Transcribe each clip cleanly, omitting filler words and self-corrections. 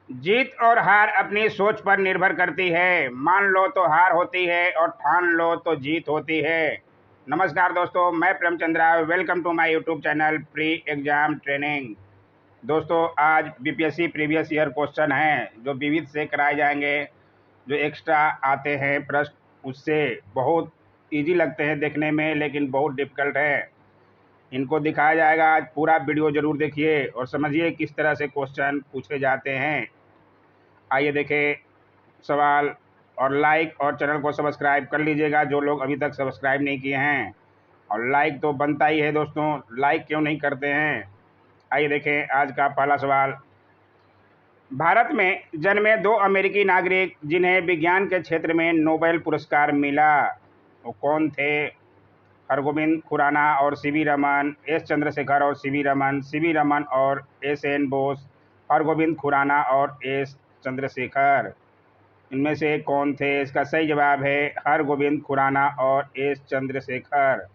जीत और हार अपनी सोच पर निर्भर करती है। मान लो तो हार होती है और ठान लो तो जीत होती है। नमस्कार दोस्तों, मैं Premchandra. Welcome to my YouTube channel pre exam training. दोस्तों, आज बीपीएससी प्रीवियस ईयर क्वेश्चन हैं जो विविध से कराए जाएंगे। जो एक्स्ट्रा आते हैं प्रश्न, उससे बहुत इजी लगते हैं देखने में, लेकिन बहुत डिफिकल्ट है। इनको दिखाया जाएगा। आज पूरा वीडियो जरूर देखिए और समझिए किस तरह से क्वेश्चन पूछे जाते हैं। आइए देखें सवाल। और लाइक और चैनल को सब्सक्राइब कर लीजिएगा जो लोग अभी तक सब्सक्राइब नहीं किए हैं। और लाइक तो बनता ही है दोस्तों, लाइक क्यों नहीं करते हैं। आइए देखें आज का पहला सवाल। भारत में जन्मे दो अमेरिकी नागरिक जिन्हें विज्ञान के क्षेत्र में नोबेल पुरस्कार मिला, वो कौन थे? हरगोविंद खुराना और सीवी रमन, एस चंद्रशेखर और सीवी रमन, सीवी रमन और एस एन बोस, हरगोविंद खुराना और एस चंद्रशेखर। इनमें से कौन थे? इसका सही जवाब है हरगोविंद खुराना और एस चंद्रशेखर।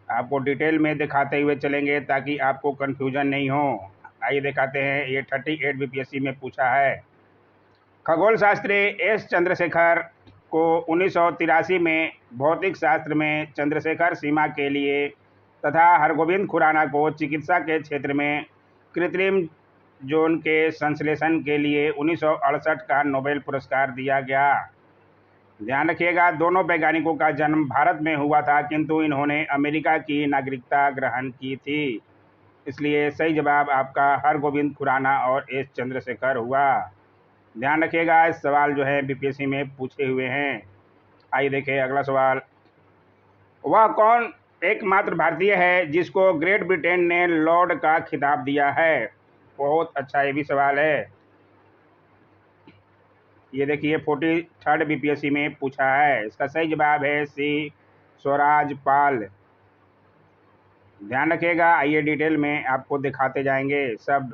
आपको डिटेल में दिखाते हुए चलेंगे ताकि आपको कंफ्यूजन नहीं हो। आइए दिखाते हैं। ये 38 बीपीएससी में पूछा है। खगोल शास्त्री एस चंद्रशेखर को 1983 में भौतिक शास्त्र में चंद्रशेखर सीमा के लिए तथा हरगोविंद खुराना को चिकित्सा के क्षेत्र में कृत्रिम जोन के संश्लेषण के लिए 1968 का नोबेल पुरस्कार दिया गया। ध्यान रखिएगा, दोनों वैज्ञानिकों का जन्म भारत में हुआ था, किंतु इन्होंने अमेरिका की नागरिकता ग्रहण की थी। इसलिए सही जवाब आपका हरगोविंद खुराना और एस चंद्रशेखर हुआ। ध्यान रखिएगा, इस सवाल जो है बीपीएससी में पूछे हुए हैं। आइए देखें अगला सवाल। वह कौन एकमात्र भारतीय है जिसको ग्रेट ब्रिटेन ने लॉर्ड का खिताब दिया है? बहुत अच्छा ये भी सवाल है। ये देखिए 43 बीपीएससी में पूछा है। इसका सही जवाब है सी स्वराज पाल। ध्यान रखिएगा, आइए डिटेल में आपको दिखाते जाएंगे सब।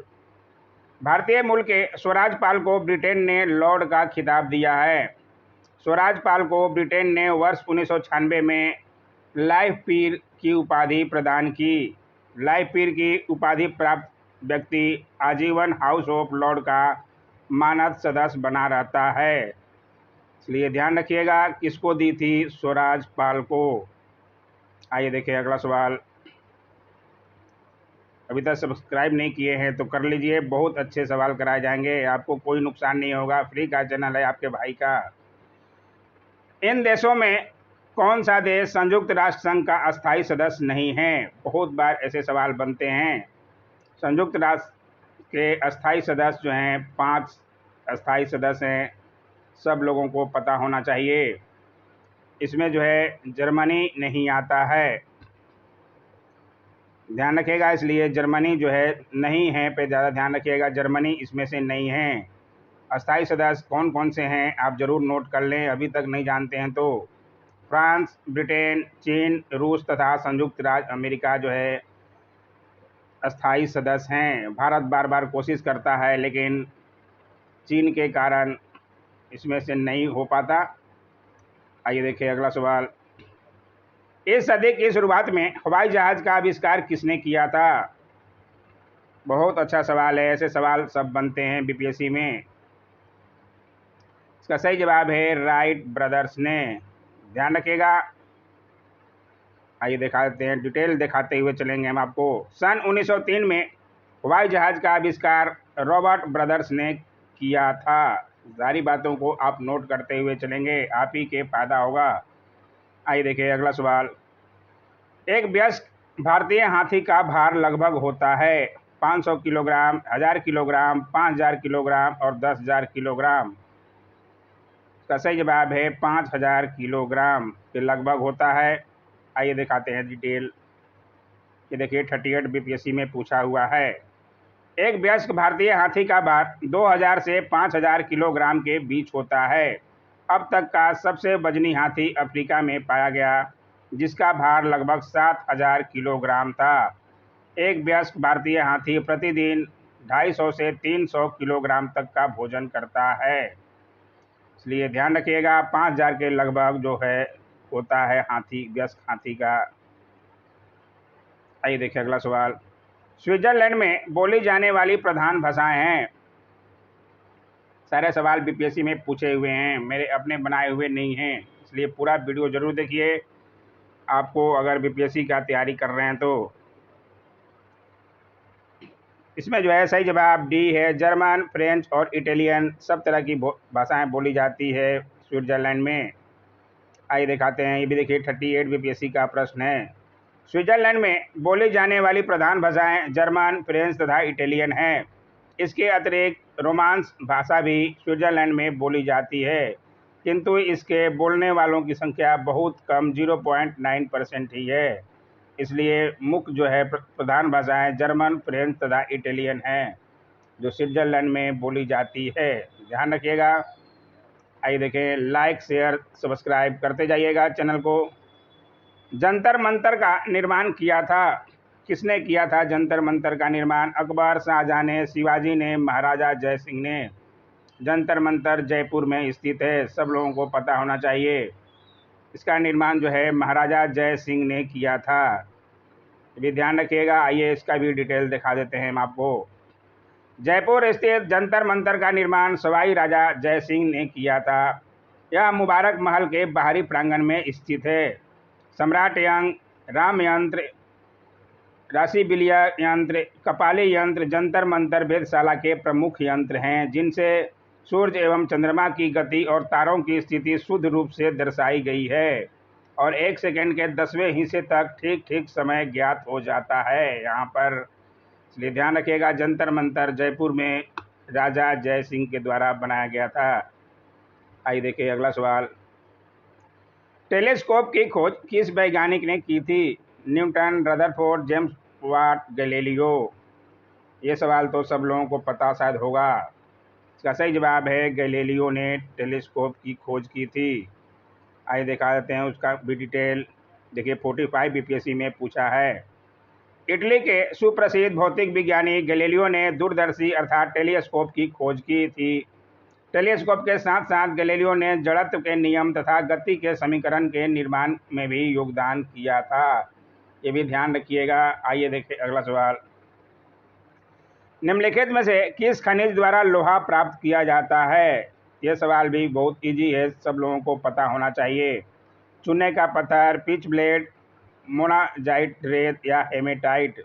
भारतीय मूल के स्वराज पाल को ब्रिटेन ने लॉर्ड का खिताब दिया है। स्वराज पाल को ब्रिटेन ने वर्ष 1996 में लाइफ पीर की उपाधि प्रदान की। लाइफ पीर की उपाधि प्राप्त व्यक्ति आजीवन हाउस ऑफ लॉर्ड का मानद सदस्य बना रहता है। इसलिए ध्यान रखिएगा किसको दी थी? स्वराज पाल को। आइए देखिए अगला सवाल। अभी तक सब्सक्राइब नहीं किए हैं तो कर लीजिए, बहुत अच्छे सवाल कराए जाएंगे, आपको कोई नुकसान नहीं होगा। फ्री का चैनल है आपके भाई का। इन देशों में कौन सा देश संयुक्त राष्ट्र संघ का अस्थायी सदस्य नहीं है? बहुत बार ऐसे सवाल बनते हैं। संयुक्त राष्ट्र के अस्थायी सदस्य जो हैं, 5 अस्थायी सदस्य हैं, सब लोगों को पता होना चाहिए। इसमें जो है जर्मनी नहीं आता है। ध्यान रखिएगा, इसलिए जर्मनी जो है नहीं है पे ज़्यादा ध्यान रखिएगा, जर्मनी इसमें से नहीं है। अस्थायी सदस्य कौन कौन से हैं आप ज़रूर नोट कर लें, अभी तक नहीं जानते हैं तो। फ्रांस, ब्रिटेन, चीन, रूस तथा संयुक्त राज्य अमेरिका जो है अस्थायी सदस्य हैं। भारत बार बार कोशिश करता है लेकिन चीन के कारण इसमें से नहीं हो पाता। आइए देखिए अगला सवाल। इस सदी की शुरुआत में हवाई जहाज का आविष्कार किसने किया था? बहुत अच्छा सवाल है, ऐसे सवाल सब बनते हैं बीपीएससी में। इसका सही जवाब है राइट ब्रदर्स ने। ध्यान रखिएगा, आइए दिखाते हैं, डिटेल दिखाते हुए चलेंगे हम आपको। सन 1903 में हवाई जहाज का आविष्कार रॉबर्ट ब्रदर्स ने किया था। सारी बातों को आप नोट करते हुए चलेंगे, आप ही के फायदा होगा। आइए देखिए अगला सवाल। एक वयस्क भारतीय हाथी का भार लगभग होता है 500 किलोग्राम, 1000 किलोग्राम, 5000 किलोग्राम और 10,000 किलोग्राम। इसका सही जवाब है 5000 किलोग्राम के लगभग होता है। आइए दिखाते हैं डिटेल। ये देखिए 38 बीपीएससी में पूछा हुआ है। एक वयस्क भारतीय हाथी का भार 2000 से 5000 किलोग्राम के बीच होता है। अब तक का सबसे वजनी हाथी अफ्रीका में पाया गया जिसका भार लगभग 7000 किलोग्राम था। एक वयस्क भारतीय हाथी प्रतिदिन 250 से 300 किलोग्राम तक का भोजन करता है। इसलिए ध्यान रखिएगा 5000 के लगभग जो है होता है हाथी, वयस्क हाथी का। आइए देखिए अगला सवाल। स्विट्जरलैंड में बोली जाने वाली प्रधान भाषाएं हैं। सारे सवाल बीपीएससी में पूछे हुए हैं, मेरे अपने बनाए हुए नहीं हैं, इसलिए पूरा वीडियो ज़रूर देखिए आपको अगर बीपीएससी का तैयारी कर रहे हैं तो। इसमें जो है सही जवाब डी है। जर्मन, फ्रेंच और इटालियन सब तरह की भाषाएं बोली जाती है स्विट्ज़रलैंड में। आइए दिखाते हैं, ये भी देखिए 38 बीपीएससी का प्रश्न है। स्विट्ज़रलैंड में बोली जाने वाली प्रधान भाषाएं जर्मन, फ्रेंच तथा इटालियन हैं। इसके अतिरिक्त रोमांस भाषा भी स्विट्ज़रलैंड में बोली जाती है, किंतु इसके बोलने वालों की संख्या बहुत कम 0.9% ही है। इसलिए मुख्य जो है प्रधान भाषाएं जर्मन, फ्रेंच तथा इटालियन हैं, जो स्विट्ज़रलैंड में बोली जाती है। ध्यान रखिएगा। आइए देखें, लाइक, शेयर, सब्सक्राइब करते जाइएगा चैनल को। जंतर मंतर का निर्माण किया था, किसने किया था जंतर मंतर का निर्माण? अकबर, शाहजहां ने, शिवाजी ने, महाराजा जय सिंह ने। जंतर मंतर जयपुर में स्थित है, सब लोगों को पता होना चाहिए। इसका निर्माण जो है महाराजा जय सिंह ने किया था, भी ध्यान रखिएगा। आइए इसका भी डिटेल दिखा देते हैं हम आपको। जयपुर स्थित जंतर मंतर का निर्माण सवाई राजा जय सिंह ने किया था। यह मुबारक महल के बाहरी प्रांगण में स्थित है। सम्राट यंत्र, राम यंत्र, राशि बिलिया यंत्र, कपाली यंत्र, जंतर मंतर वेधशाला के प्रमुख यंत्र हैं, जिनसे सूर्य एवं चंद्रमा की गति और तारों की स्थिति शुद्ध रूप से दर्शाई गई है और 1 सेकंड के 10वें हिस्से तक ठीक ठीक समय ज्ञात हो जाता है यहाँ पर। इसलिए ध्यान रखिएगा, जंतर मंतर जयपुर में राजा जय सिंह के द्वारा बनाया गया था। आइए देखिए अगला सवाल। टेलीस्कोप की खोज किस वैज्ञानिक ने की थी? Newton, Rutherford, James Watt, Galileo. ये सवाल तो सब लोगों को पता शायद होगा। इसका सही जवाब है गैलीलियो ने टेलीस्कोप की खोज की थी। आइए दिखा देते हैं उसका भी डिटेल। देखिए 45 बीपीएससी में पूछा है। इटली के सुप्रसिद्ध भौतिक विज्ञानी गैलीलियो ने दूरदर्शी अर्थात टेलीस्कोप की खोज की थी। टेलीस्कोप के साथ साथ गैलीलियो ने जड़त्व के नियम तथा गति के समीकरण के निर्माण में भी योगदान किया था, ये भी ध्यान रखिएगा। आइए देखिए अगला सवाल। निम्नलिखित में से किस खनिज द्वारा लोहा प्राप्त किया जाता है? यह सवाल भी बहुत इजी है, सब लोगों को पता होना चाहिए। चूने का पत्थर, पिच ब्लेड, मोनाजाइट रेत या हेमेटाइट।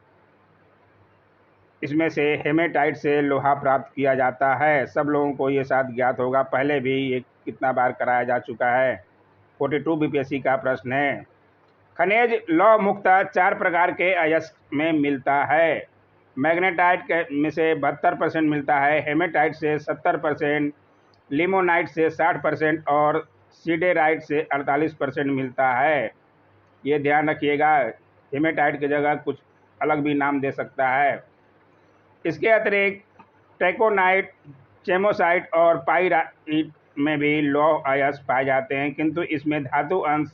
इसमें से हेमेटाइट से लोहा प्राप्त किया जाता है, सब लोगों को ये शायद ज्ञात होगा, पहले भी ये कितना बार कराया जा चुका है। 42 बीपीएससी का प्रश्न है। खनिज लौह मुख्यतः 4 प्रकार के अयस्क में मिलता है। मैग्नेटाइट में से 72% मिलता है, हेमेटाइट से 70%, लिमोनाइट से 60% और सीडेराइट से 48% मिलता है। ये ध्यान रखिएगा, हेमेटाइट की जगह कुछ अलग भी नाम दे सकता है। इसके अतिरिक्त टेकोनाइट, चेमोसाइट और पाइराइट में भी लौह अयस्क पाए जाते हैं, किंतु इसमें धातु अंश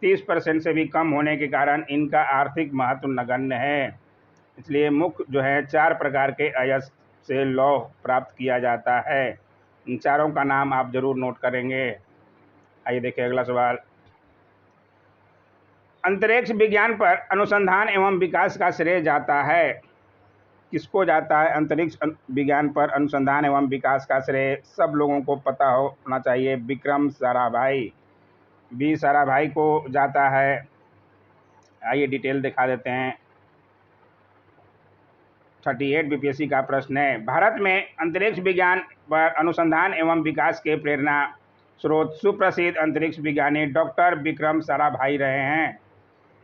30% से भी कम होने के कारण इनका आर्थिक महत्व नगण्य है। इसलिए मुख्य जो है 4 प्रकार के अयस्क से लौह प्राप्त किया जाता है। इन चारों का नाम आप जरूर नोट करेंगे। आइए देखिए अगला सवाल। अंतरिक्ष विज्ञान पर अनुसंधान एवं विकास का श्रेय जाता है, किसको जाता है? अंतरिक्ष विज्ञान पर अनुसंधान एवं विकास का श्रेय सब लोगों को पता होना चाहिए, विक्रम साराभाई, बी साराभाई को जाता है। आइए डिटेल दिखा देते हैं। 38 बीपीएससी का प्रश्न है। भारत में अंतरिक्ष विज्ञान पर अनुसंधान एवं विकास के प्रेरणा स्रोत सुप्रसिद्ध अंतरिक्ष विज्ञानी डॉक्टर विक्रम साराभाई रहे हैं।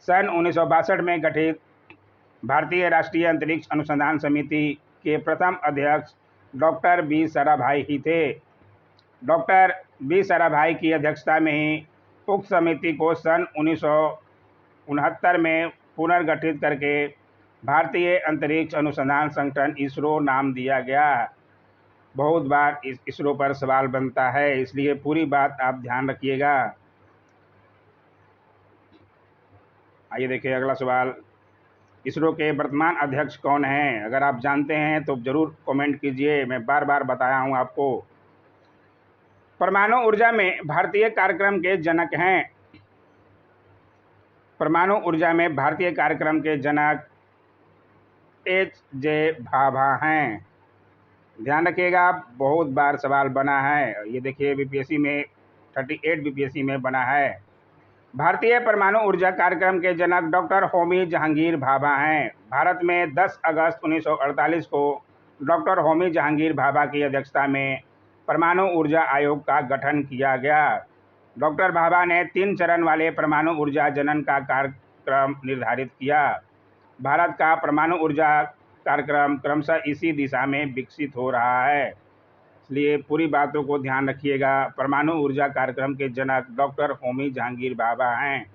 सन 1962 में गठित भारतीय राष्ट्रीय अंतरिक्ष अनुसंधान समिति के प्रथम अध्यक्ष डॉक्टर बी साराभाई ही थे। डॉक्टर बी साराभाई की अध्यक्षता में ही उक्त समिति को सन 1969 में पुनर्गठित करके भारतीय अंतरिक्ष अनुसंधान संगठन इसरो नाम दिया गया। बहुत बार इसरो पर सवाल बनता है, इसलिए पूरी बात आप ध्यान रखिएगा। आइए देखिए अगला सवाल। इसरो के वर्तमान अध्यक्ष कौन हैं? अगर आप जानते हैं तो जरूर कमेंट कीजिए, मैं बार बार बताया हूं आपको। परमाणु ऊर्जा में भारतीय कार्यक्रम के जनक हैं। परमाणु ऊर्जा में भारतीय कार्यक्रम के जनक एच जे भाभा हैं। ध्यान रखिएगा, बहुत बार सवाल बना है। ये देखिए बीपीएससी में 38 बीपीएससी में बना है। भारतीय परमाणु ऊर्जा कार्यक्रम के जनक डॉक्टर होमी जहांगीर भाभा हैं। भारत में 10 अगस्त 1948 को डॉक्टर होमी जहांगीर भाभा की अध्यक्षता में परमाणु ऊर्जा आयोग का गठन किया गया। डॉक्टर भाभा ने 3 चरण वाले परमाणु ऊर्जा जनन का कार्यक्रम निर्धारित किया। भारत का परमाणु ऊर्जा कार्यक्रम क्रमशः इसी दिशा में विकसित हो रहा है, इसलिए पूरी बातों को ध्यान रखिएगा। परमाणु ऊर्जा कार्यक्रम के जनक डॉक्टर होमी जहांगीर भाभा हैं।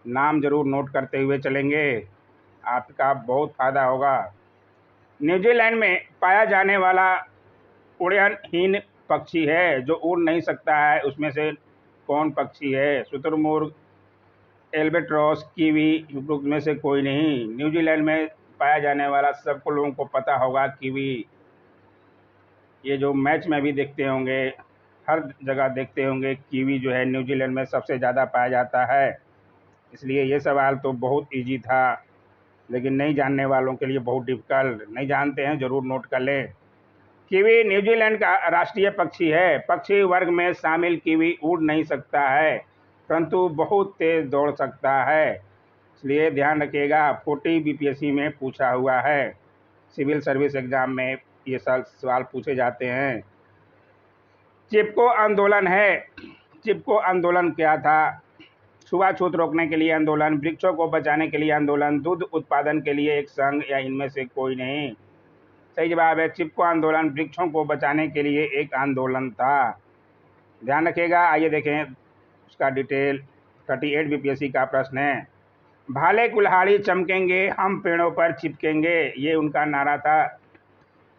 नाम जरूर नोट करते हुए चलेंगे, आपका बहुत फायदा होगा। न्यूजीलैंड में पाया जाने वाला उड़नहीन पक्षी है जो उड़ नहीं सकता है, उसमें से कौन पक्षी है? शुतुरमुर्ग, एल्बेट्रॉस, कीवी, में से कोई नहीं। न्यूजीलैंड में पाया जाने वाला सबको लोगों को पता होगा कीवी। ये जो मैच में भी देखते होंगे, हर जगह देखते होंगे, कीवी जो है न्यूजीलैंड में सबसे ज़्यादा पाया जाता है। इसलिए ये सवाल तो बहुत इजी था, लेकिन नहीं जानने वालों के लिए बहुत डिफिकल्ट। नहीं जानते हैं ज़रूर नोट कर लें। कीवी न्यूजीलैंड का राष्ट्रीय पक्षी है। पक्षी वर्ग में शामिल कीवी उड़ नहीं सकता है, परंतु बहुत तेज़ दौड़ सकता है, इसलिए ध्यान रखिएगा। 40 बीपीएससी में पूछा हुआ है। सिविल सर्विस एग्ज़ाम में ये सवाल पूछे जाते हैं। चिपको आंदोलन है। चिपको आंदोलन क्या था? छुआछूत रोकने के लिए आंदोलन, वृक्षों को बचाने के लिए आंदोलन, दूध उत्पादन के लिए एक संघ, या इनमें से कोई नहीं? सही जवाब है चिपको आंदोलन वृक्षों को बचाने के लिए एक आंदोलन था। ध्यान रखिएगा। आइए देखें उसका डिटेल। 38 बीपीएससी का प्रश्न है। भाले कुल्हाड़ी चमकेंगे, हम पेड़ों पर चिपकेंगे, ये उनका नारा था।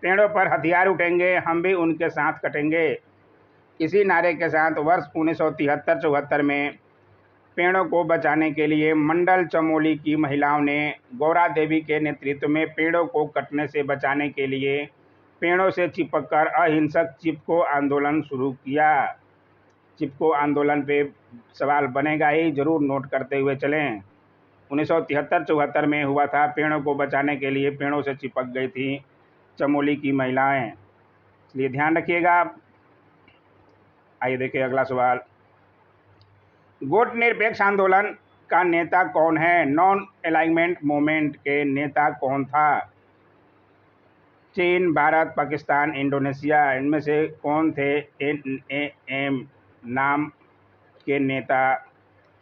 पेड़ों पर हथियार उठेंगे, हम भी उनके साथ कटेंगे। इसी नारे के साथ वर्ष 1973-74 में पेड़ों को बचाने के लिए मंडल चमोली की महिलाओं ने गौरा देवी के नेतृत्व में पेड़ों को कटने से बचाने के लिए पेड़ों से चिपककर अहिंसक चिपको आंदोलन शुरू किया। चिपको आंदोलन पे सवाल बनेगा ही, जरूर नोट करते हुए चलें। 1973-74 में हुआ था। पेड़ों को बचाने के लिए पेड़ों से चिपक गई थी चमोली की महिलाएं, इसलिए ध्यान रखिएगा। आइए देखिए अगला सवाल। गुट निरपेक्ष आंदोलन का नेता कौन है? नॉन अलाइनमेंट मूवमेंट के नेता कौन था? चीन, भारत, पाकिस्तान, इंडोनेशिया, इनमें से कौन थे NAM नाम के नेता?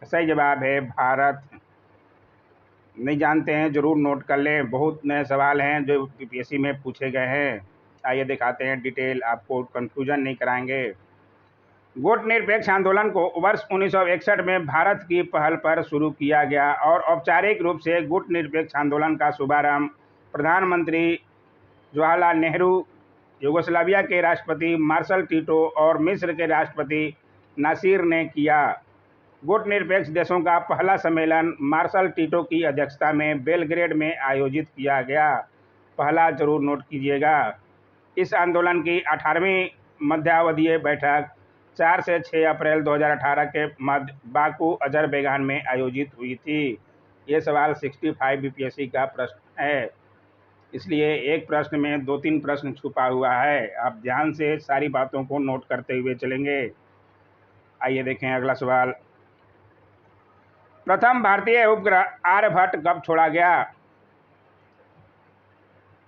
सही जवाब है भारत। नहीं जानते हैं जरूर नोट कर लें, बहुत नए सवाल हैं जो बीपीएससी में पूछे गए हैं। आइए दिखाते हैं डिटेल, आपको कंफ्यूजन नहीं कराएंगे। गुट निरपेक्ष आंदोलन को वर्ष 1961 में भारत की पहल पर शुरू किया गया और औपचारिक रूप से गुट निरपेक्ष आंदोलन का शुभारंभ प्रधानमंत्री जवाहरलाल नेहरू, यूगोस्लाविया के राष्ट्रपति मार्शल टीटो और मिस्र के राष्ट्रपति नासिर ने किया। गुट निरपेक्ष देशों का पहला सम्मेलन मार्शल टीटो की अध्यक्षता में बेलग्रेड में आयोजित किया गया। पहला जरूर नोट कीजिएगा। इस आंदोलन की 18वीं मध्यावधीय बैठक 4 से 6 अप्रैल 2018 के मध्य बाकू, अजरबैजान में आयोजित हुई थी। ये सवाल 65 बीपीएससी का प्रश्न है, इसलिए एक प्रश्न में 2-3 प्रश्न छुपा हुआ है। आप ध्यान से सारी बातों को नोट करते हुए चलेंगे। आइए देखें अगला सवाल। प्रथम भारतीय उपग्रह आर्यभट्ट कब छोड़ा गया?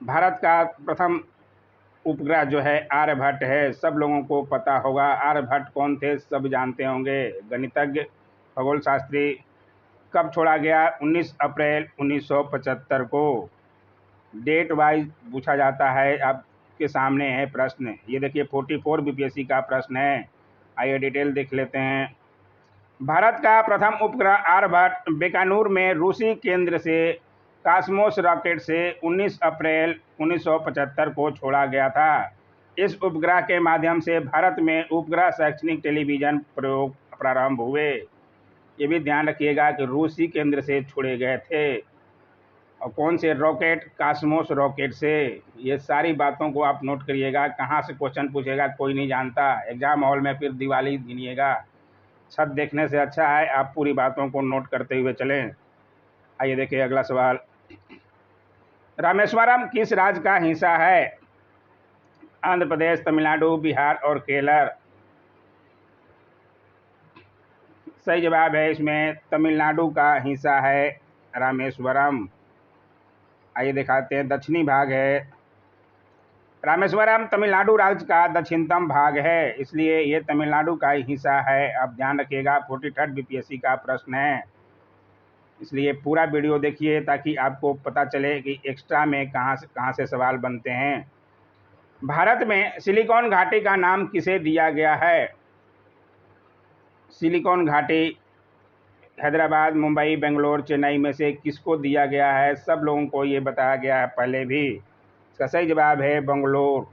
भारत का प्रथम उपग्रह जो है आर्यभट्ट है, सब लोगों को पता होगा। आर्यभट्ट कौन थे सब जानते होंगे, गणितज्ञ, खगोल शास्त्री। कब छोड़ा गया? 19 अप्रैल 1975 को। डेट वाइज पूछा जाता है, आपके सामने है प्रश्न। ये देखिए 44 बीपीएससी का प्रश्न है। आइए डिटेल देख लेते हैं। भारत का प्रथम उपग्रह आर्यभट्ट बीकानेर में रूसी केंद्र से कॉस्मोस रॉकेट से 19 अप्रैल 1975 को छोड़ा गया था। इस उपग्रह के माध्यम से भारत में उपग्रह शैक्षणिक टेलीविज़न प्रयोग प्रारंभ हुए। ये भी ध्यान रखिएगा कि रूसी केंद्र से छोड़े गए थे। और कौन से रॉकेट? कॉस्मोस रॉकेट से। ये सारी बातों को आप नोट करिएगा। कहाँ से क्वेश्चन पूछेगा कोई नहीं जानता, एग्जाम हॉल में फिर दिवाली गिनिएगा। छत देखने से अच्छा है आप पूरी बातों को नोट करते हुए चलें। आइए देखिए अगला सवाल। रामेश्वरम किस राज्य का हिस्सा है? आंध्र प्रदेश, तमिलनाडु, बिहार और केरल। सही जवाब है इसमें तमिलनाडु का हिस्सा है रामेश्वरम। आइए दिखाते हैं, दक्षिणी भाग है। रामेश्वरम तमिलनाडु राज्य का दक्षिणतम भाग है, इसलिए ये तमिलनाडु का ही हिस्सा है। अब ध्यान रखिएगा, 43rd बीपीएससी का प्रश्न है, इसलिए पूरा वीडियो देखिए ताकि आपको पता चले कि एक्स्ट्रा में कहाँ से सवाल बनते हैं। भारत में सिलिकॉन घाटी का नाम किसे दिया गया है? सिलिकॉन घाटी हैदराबाद, मुंबई, बेंगलोर, चेन्नई में से किसको दिया गया है? सब लोगों को ये बताया गया है पहले भी। इसका सही जवाब है बंगलोर,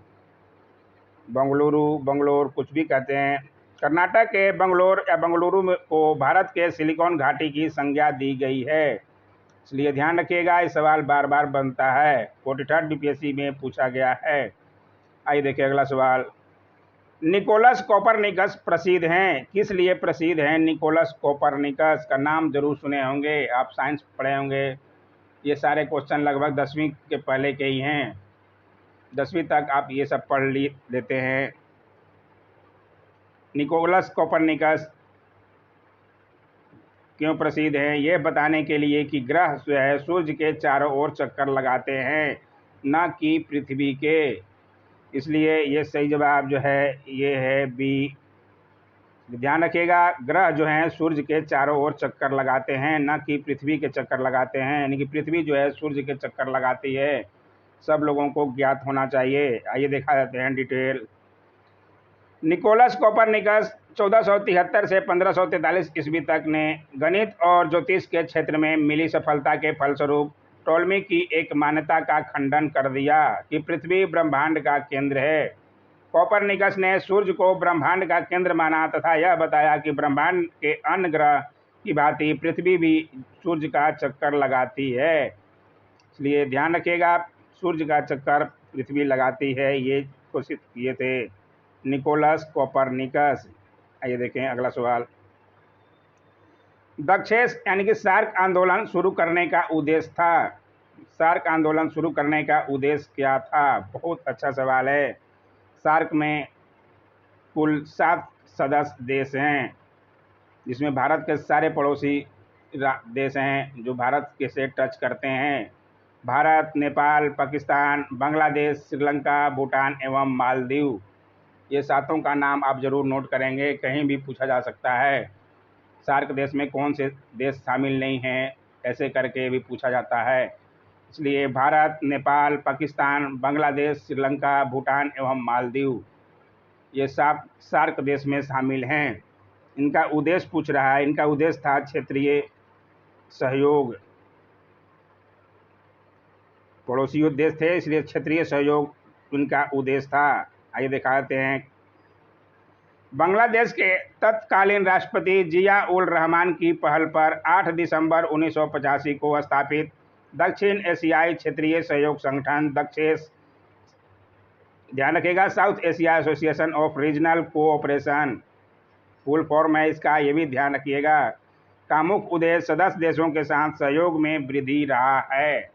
बंगलुरु, बंगलोर, कुछ भी कहते हैं। कर्नाटक के बंगलोर या बंगलुरु को भारत के सिलिकॉन घाटी की संज्ञा दी गई है, इसलिए ध्यान रखिएगा, ये सवाल बार बार बनता है, 43rd बीपीएससी में पूछा गया है। आइए देखिए अगला सवाल। निकोलस कोपरनिकस प्रसिद्ध हैं, किस लिए प्रसिद्ध हैं? निकोलस कोपरनिकस का नाम जरूर सुने होंगे, आप साइंस पढ़े होंगे। ये सारे क्वेश्चन लगभग 10वीं के पहले के ही हैं, 10वीं तक आप ये सब पढ़ लेते हैं। निकोलस कोपरनिकस क्यों प्रसिद्ध हैं? ये बताने के लिए कि ग्रह जो है सूर्य के चारों ओर चक्कर लगाते हैं, न कि पृथ्वी के, इसलिए ये सही जवाब जो है ये है बी। ध्यान रखिएगा, ग्रह जो हैं सूर्य के चारों ओर चक्कर लगाते हैं, न कि पृथ्वी के चक्कर लगाते हैं, यानी कि पृथ्वी जो है सूर्य के चक्कर लगाती है, सब लोगों को ज्ञात होना चाहिए। आइए देखा जाते हैं डिटेल। निकोलस कोपरनिकस 1473 से 1543 ईस्वी तक ने गणित और ज्योतिष के क्षेत्र में मिली सफलता के फलस्वरूप टोलमी की एक मान्यता का खंडन कर दिया कि पृथ्वी ब्रह्मांड का केंद्र है। कोपरनिकस ने सूर्य को ब्रह्मांड का केंद्र माना तथा यह बताया कि ब्रह्मांड के अन्य ग्रह की भांति पृथ्वी भी सूर्य का चक्कर लगाती है, इसलिए ध्यान रखिएगा, सूर्य का चक्कर पृथ्वी लगाती है, ये घोषित किए थे निकोलस कोपरनिकस। आइए देखें अगला सवाल। दक्षेस यानी कि सार्क आंदोलन शुरू करने का उद्देश्य था। सार्क आंदोलन शुरू करने का उद्देश्य क्या था? बहुत अच्छा सवाल है। सार्क में कुल 7 सदस्य देश हैं, जिसमें भारत के सारे पड़ोसी देश हैं जो भारत के से टच करते हैं। भारत, नेपाल, पाकिस्तान, बांग्लादेश, श्रीलंका, भूटान एवं मालदीव, ये सातों का नाम आप जरूर नोट करेंगे, कहीं भी पूछा जा सकता है। सार्क देश में कौन से देश शामिल नहीं हैं, ऐसे करके भी पूछा जाता है, इसलिए भारत, नेपाल, पाकिस्तान, बांग्लादेश, श्रीलंका, भूटान एवं मालदीव, ये सब सार्क देश में शामिल हैं। इनका उद्देश्य पूछ रहा है, इनका उद्देश्य था क्षेत्रीय सहयोग, पड़ोसी देश थे इसलिए क्षेत्रीय सहयोग इनका उद्देश्य था। आइए दिखाते हैं। बांग्लादेश के तत्कालीन राष्ट्रपति जिया उल रहमान की पहल पर 8 दिसंबर 1985 को स्थापित दक्षिण एशियाई क्षेत्रीय सहयोग संगठन दक्षेस, ध्यान रखिएगा, south Asia association of regional cooperation full form है इसका, ये भी ध्यान रखिएगा, का मुख्य उद्देश्य सदस्य देशों के साथ सहयोग में वृद्धि रहा है।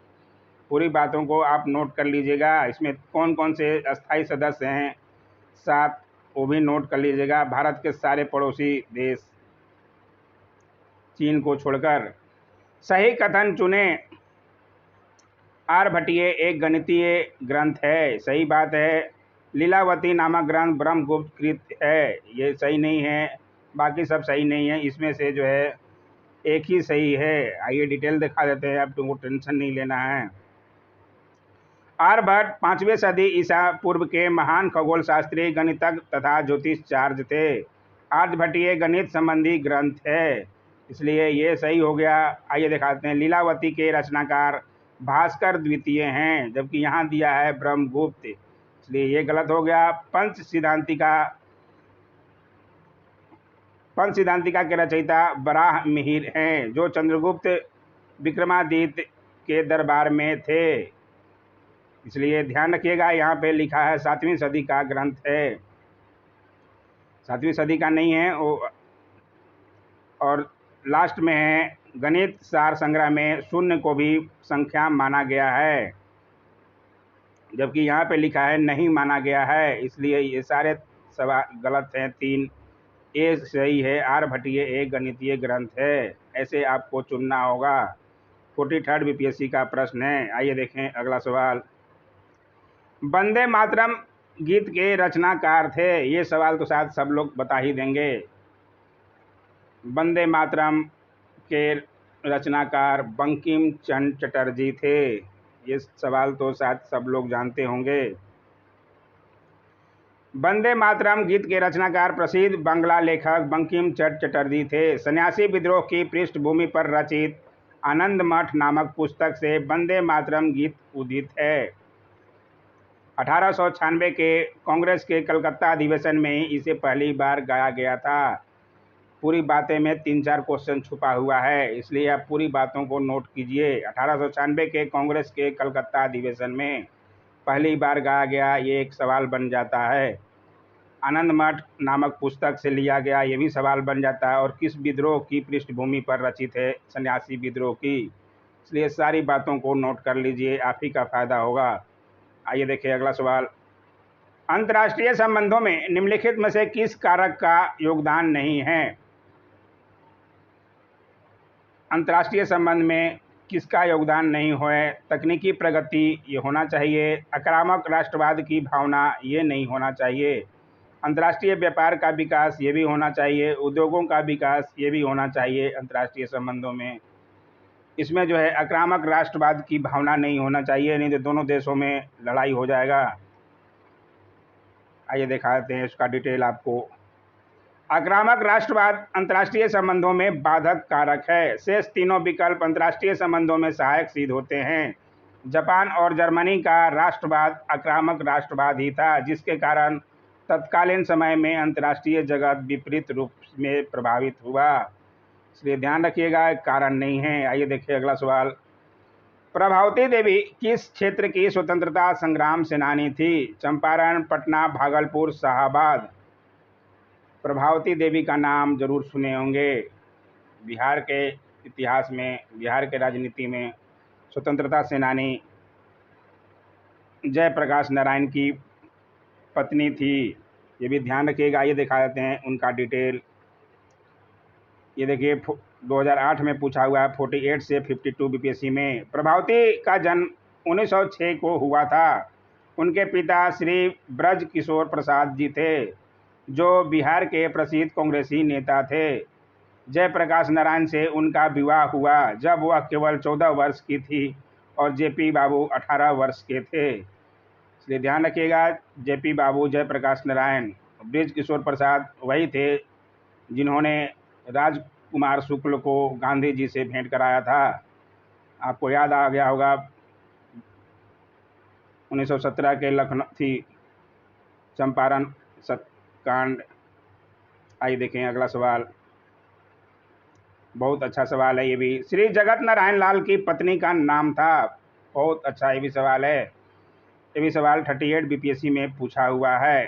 पूरी बातों को आप नोट कर लीजिएगा, इसमें कौन कौन से अस्थायी सदस्य हैं 7, वो भी नोट कर लीजिएगा। भारत के सारे पड़ोसी देश, चीन को छोड़कर। सही कथन चुने। आर्यभट्टीय एक गणितीय ग्रंथ है, सही बात है। लीलावती नामक ग्रंथ ब्रह्मगुप्त कृत है, ये सही नहीं है, बाकी सब सही नहीं है, इसमें से जो है एक ही सही है। आइए डिटेल दिखा देते हैं, आप तुमको टेंशन नहीं लेना है। आर्यभट्ट 5वीं सदी ईसा पूर्व के महान खगोल शास्त्री, गणितज्ञ तथा ज्योतिषाचार्य थे। आर्यभट्टीय गणित संबंधी ग्रंथ है, इसलिए ये सही हो गया। आइए दिखाते हैं। लीलावती के रचनाकार भास्कर द्वितीय हैं, जबकि यहाँ दिया है ब्रह्मगुप्त, इसलिए ये गलत हो गया। पंच सिद्धांतिका के रचयिता बराह मिहिर हैं, जो चंद्रगुप्त विक्रमादित्य के दरबार में थे, इसलिए ध्यान रखिएगा, यहाँ पे लिखा है 7वीं सदी का ग्रंथ है, 7वीं सदी का नहीं है वो। और लास्ट में है गणित सार संग्रह में शून्य को भी संख्या माना गया है। जबकि यहाँ पे लिखा है नहीं माना गया है, इसलिए ये सारे सवाल गलत हैं। 3 ए सही है। आर्यभट्टीय एक गणितीय ग्रंथ है, ऐसे आपको चुनना होगा। 43rd बीपीएससी का प्रश्न है। आइए देखें अगला सवाल। वंदे मातरम गीत के रचनाकार थे। ये सवाल तो शायद सब लोग बता ही देंगे। वंदे मातरम के रचनाकार बंकिम चंद्र चटर्जी थे। ये सवाल तो शायद सब लोग जानते होंगे। वंदे मातरम गीत के रचनाकार प्रसिद्ध बांग्ला लेखक बंकिम चंद्र चटर्जी थे। सन्यासी विद्रोह की पृष्ठभूमि पर रचित आनंद मठ नामक पुस्तक से वंदे मातरम गीत उदित है। 1896 के कांग्रेस के कलकत्ता अधिवेशन में ही इसे पहली बार गाया गया था। पूरी बातें में 3-4 क्वेश्चन छुपा हुआ है, इसलिए आप पूरी बातों को नोट कीजिए। 1896 के कांग्रेस के कलकत्ता अधिवेशन में पहली बार गाया गया, ये एक सवाल बन जाता है। आनंद मठ नामक पुस्तक से लिया गया, ये भी सवाल बन जाता है। और किस विद्रोह की पृष्ठभूमि पर रचित है? सन्यासी विद्रोह की। इसलिए सारी बातों को नोट कर लीजिए, आप ही का फायदा होगा। आइए देखिए अगला सवाल। अंतर्राष्ट्रीय संबंधों में निम्नलिखित में से किस कारक का योगदान नहीं है? अंतर्राष्ट्रीय संबंध में किसका योगदान नहीं है? तकनीकी प्रगति, ये होना चाहिए। आक्रामक राष्ट्रवाद की भावना, ये नहीं होना चाहिए। अंतर्राष्ट्रीय व्यापार का विकास, ये भी होना चाहिए। उद्योगों का विकास, ये भी होना चाहिए अंतर्राष्ट्रीय संबंधों में। इसमें जो है आक्रामक राष्ट्रवाद की भावना नहीं होना चाहिए, नहीं तो दोनों देशों में लड़ाई हो जाएगा। आइए दिखाते हैं इसका डिटेल आपको। आक्रामक राष्ट्रवाद अंतर्राष्ट्रीय संबंधों में बाधक कारक है। शेष तीनों विकल्प अंतर्राष्ट्रीय संबंधों में सहायक सिद्ध होते हैं। जापान और जर्मनी का राष्ट्रवाद आक्रामक राष्ट्रवाद ही था, जिसके कारण तत्कालीन समय में अंतर्राष्ट्रीय जगत विपरीत रूप में प्रभावित हुआ। इसलिए ध्यान रखिएगा, कारण नहीं है। आइए देखिए अगला सवाल। प्रभावती देवी किस क्षेत्र की स्वतंत्रता संग्राम सेनानी थी? चंपारण, पटना, भागलपुर, शाहाबाद। प्रभावती देवी का नाम जरूर सुने होंगे। बिहार के इतिहास में, बिहार के राजनीति में स्वतंत्रता सेनानी जयप्रकाश नारायण की पत्नी थी, ये भी ध्यान रखिएगा। ये दिखा देते हैं उनका डिटेल। ये देखिए 2008 में पूछा हुआ है, 48 से 52 बीपीएससी में। प्रभावती का जन्म 1906 को हुआ था। उनके पिता श्री ब्रज किशोर प्रसाद जी थे, जो बिहार के प्रसिद्ध कांग्रेसी नेता थे। जयप्रकाश नारायण से उनका विवाह हुआ जब वह केवल 14 वर्ष की थी और जेपी बाबू 18 वर्ष के थे। इसलिए ध्यान रखिएगा, जेपी बाबू, जयप्रकाश नारायण, ब्रज किशोर प्रसाद वही थे जिन्होंने राजकुमार शुक्ल को गांधी जी से भेंट कराया था। आपको याद आ गया होगा 1917 के लखनऊ थी चंपारण सत्याकांड। आइए देखें अगला सवाल। बहुत अच्छा सवाल है ये भी। श्री जगत नारायण लाल की पत्नी का नाम था। बहुत अच्छा ये भी सवाल है। ये भी सवाल 38 बीपीएससी में पूछा हुआ है।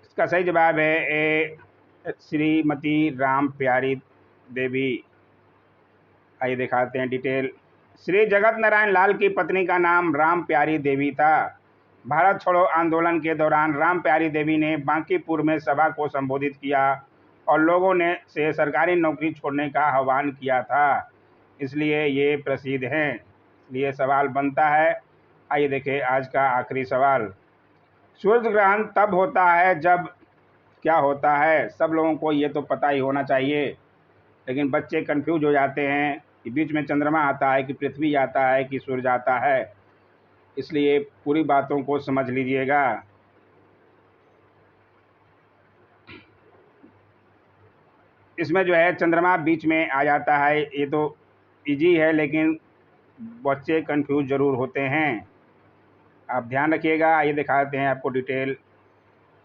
इसका सही जवाब है ए, श्रीमती राम प्यारी देवी। आइए दिखाते हैं डिटेल। श्री जगत नारायण लाल की पत्नी का नाम राम प्यारी देवी था। भारत छोड़ो आंदोलन के दौरान राम प्यारी देवी ने बांकीपुर में सभा को संबोधित किया और लोगों ने से सरकारी नौकरी छोड़ने का आह्वान किया था, इसलिए ये प्रसिद्ध हैं। इसलिए सवाल बनता है। आइए देखें आज का आखिरी सवाल। सूर्य ग्रहण तब होता है जब क्या होता है? सब लोगों को ये तो पता ही होना चाहिए, लेकिन बच्चे कंफ्यूज हो जाते हैं कि बीच में चंद्रमा आता है कि पृथ्वी आता है कि सूर्य आता है। इसलिए पूरी बातों को समझ लीजिएगा। इसमें जो है चंद्रमा बीच में आ जाता है, ये तो इजी है, लेकिन बच्चे कंफ्यूज जरूर होते हैं। आप ध्यान रखिएगा। ये दिखाते हैं आपको डिटेल।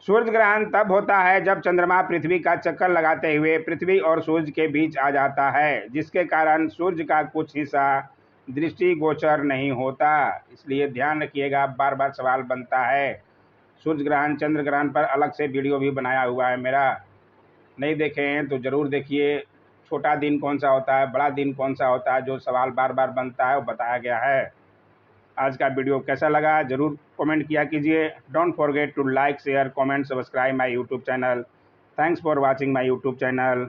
सूर्य ग्रहण तब होता है जब चंद्रमा पृथ्वी का चक्कर लगाते हुए पृथ्वी और सूर्य के बीच आ जाता है, जिसके कारण सूर्य का कुछ हिस्सा दृष्टिगोचर नहीं होता। इसलिए ध्यान रखिएगा, बार बार सवाल बनता है। सूर्य ग्रहण, चंद्र ग्रहण पर अलग से वीडियो भी बनाया हुआ है मेरा, नहीं देखे हैं तो ज़रूर देखिए। छोटा दिन कौन सा होता है, बड़ा दिन कौन सा होता है, जो सवाल बार बार बनता है वो बताया गया है। आज का वीडियो कैसा लगा ज़रूर कमेंट किया कीजिए। Don't forget to like share comment subscribe my YouTube channel. Thanks for watching my YouTube channel.